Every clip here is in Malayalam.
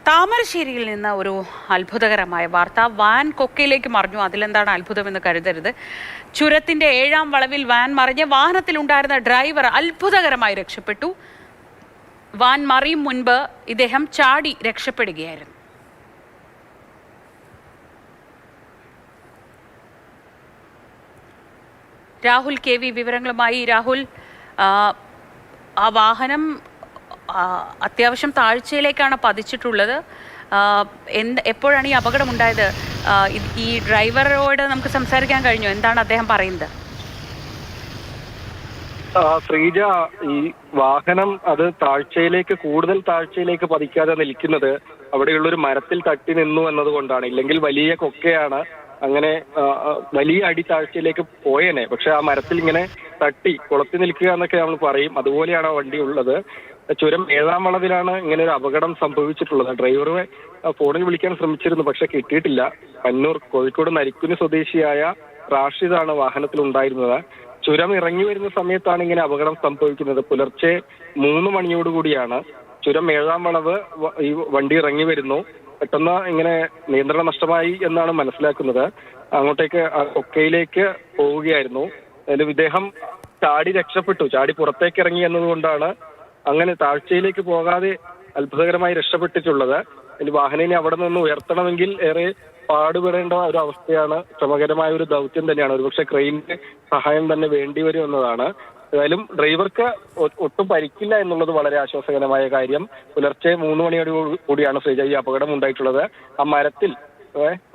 താമരശ്ശേരിയിൽ നിന്ന് ഒരു അത്ഭുതകരമായ വാർത്ത. വാൻ കൊക്കയിലേക്ക് മറിഞ്ഞു. അതിലെന്താണ് അത്ഭുതമെന്ന് കരുതരുത്. ചുരത്തിന്റെ 7ാം വളവിൽ വാൻ മറിഞ്ഞ് വാഹനത്തിലുണ്ടായിരുന്ന ഡ്രൈവർ അത്ഭുതകരമായി രക്ഷപ്പെട്ടു. വാൻ മറിയും മുൻപ് ഇദ്ദേഹം ചാടി രക്ഷപ്പെടുകയായിരുന്നു. രാഹുൽ KV വിവരങ്ങളുമായി. രാഹുൽ, ആ വാഹനം അത്യാവശ്യം താഴ്ചയിലേക്കാണ് പതിച്ചിട്ടുള്ളത്. എപ്പോഴാണ് ഈ അപകടമുണ്ടായത്? ഈ ഡ്രൈവറോട് നമുക്ക് സംസാരിക്കാൻ കഴിഞ്ഞു. എന്താണ് അദ്ദേഹം പറയുന്നത്? ശ്രീജ, ഈ വാഹനം അത് കൂടുതൽ താഴ്ചയിലേക്ക് പതിക്കാതെ നിൽക്കുന്നത് അവിടെയുള്ളൊരു മരത്തിൽ തട്ടി നിന്നു എന്നതുകൊണ്ടാണ്. ഇല്ലെങ്കിൽ വലിയ കൊക്കയാണ്, അങ്ങനെ വലിയ താഴ്ചയിലേക്ക് പോയേനെ. പക്ഷെ ആ മരത്തിൽ ഇങ്ങനെ തട്ടി കൊളത്തി നിൽക്കുക എന്നൊക്കെ നമ്മൾ പറയും. അതുപോലെയാണ് ആ വണ്ടി ഉള്ളത്. ചുരം 7ാം വളവിലാണ് ഇങ്ങനെ ഒരു അപകടം സംഭവിച്ചിട്ടുള്ളത്. ഡ്രൈവറെ ഫോണിൽ വിളിക്കാൻ ശ്രമിച്ചിരുന്നു, പക്ഷെ കിട്ടിയിട്ടില്ല. കണ്ണൂർ കോഴിക്കോട് നരിക്കുനി സ്വദേശിയായ റാഷിദാണ് വാഹനത്തിൽ ഉണ്ടായിരുന്നത്. ചുരം ഇറങ്ങി വരുന്ന സമയത്താണ് ഇങ്ങനെ അപകടം സംഭവിക്കുന്നത്. പുലർച്ചെ 3 മണിയോടുകൂടിയാണ് ചുരം 7ാം വളവ് ഈ വണ്ടി ഇറങ്ങി വരുന്നു. പെട്ടെന്ന് ഇങ്ങനെ നിയന്ത്രണം നഷ്ടമായി എന്നാണ് മനസ്സിലാക്കുന്നത്. അങ്ങോട്ടേക്ക് കൊക്കയിലേക്ക് പോവുകയായിരുന്നു. അതിൽ ഇദ്ദേഹം ചാടി രക്ഷപ്പെട്ടു. ചാടി പുറത്തേക്ക് ഇറങ്ങി എന്നതുകൊണ്ടാണ് അങ്ങനെ താഴ്ചയിലേക്ക് പോകാതെ അത്ഭുതകരമായി രക്ഷപ്പെട്ടിട്ടുള്ളത്. ഇനി വാഹനം അവിടെ നിന്ന് ഉയർത്തണമെങ്കിൽ ഏറെ പാടുപെടേണ്ട ഒരു അവസ്ഥയാണ്. ശ്രമകരമായ ഒരു ദൗത്യം തന്നെയാണ്. ഒരുപക്ഷെ ക്രെയിനിന്റെ സഹായം തന്നെ വേണ്ടിവരും എന്നതാണ്. ഏതായാലും ഡ്രൈവർക്ക് ഒട്ടും പരിക്കില്ല എന്നുള്ളത് വളരെ ആശ്വാസകരമായ കാര്യം. പുലർച്ചെ 3 മണിയോട് കൂടിയാണ് ശ്രീജ ഈ അപകടം ഉണ്ടായിട്ടുള്ളത്. ആ മരത്തിൽ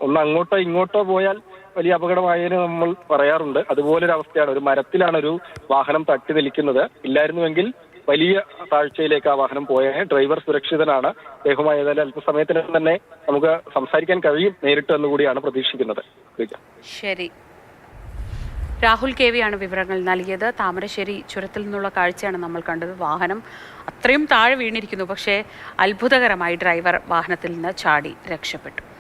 ഒന്ന് അങ്ങോട്ടോ ഇങ്ങോട്ടോ പോയാൽ വലിയ അപകടമായതിന് നമ്മൾ പറയാറുണ്ട്. അതുപോലൊരു അവസ്ഥയാണ്. ഒരു മരത്തിലാണ് ഒരു വാഹനം തട്ടി നിൽക്കുന്നത്. ഇല്ലായിരുന്നുവെങ്കിൽ വലിയ താഴ്ചയിലേക്ക് ആ വാഹനം പോയേ. ഡ്രൈവർ സുരക്ഷിതനാണ്. അദ്ദേഹവുമായി ഏതായാലും അല്പസമയത്തിനകം തന്നെ നമുക്ക് സംസാരിക്കാൻ കഴിയും നേരിട്ട് എന്നുകൂടിയാണ് പ്രതീക്ഷിക്കുന്നത്. ശരി, രാഹുൽ KV ആണ് വിവരങ്ങൾ നൽകിയത്. താമരശ്ശേരി ചുരത്തിൽ നിന്നുള്ള കാഴ്ചയാണ് നമ്മൾ കണ്ടത്. വാഹനം അത്രയും താഴെ വീണിരിക്കുന്നു, പക്ഷേ അത്ഭുതകരമായി ഡ്രൈവർ വാഹനത്തിൽ നിന്ന് ചാടി രക്ഷപ്പെട്ടു.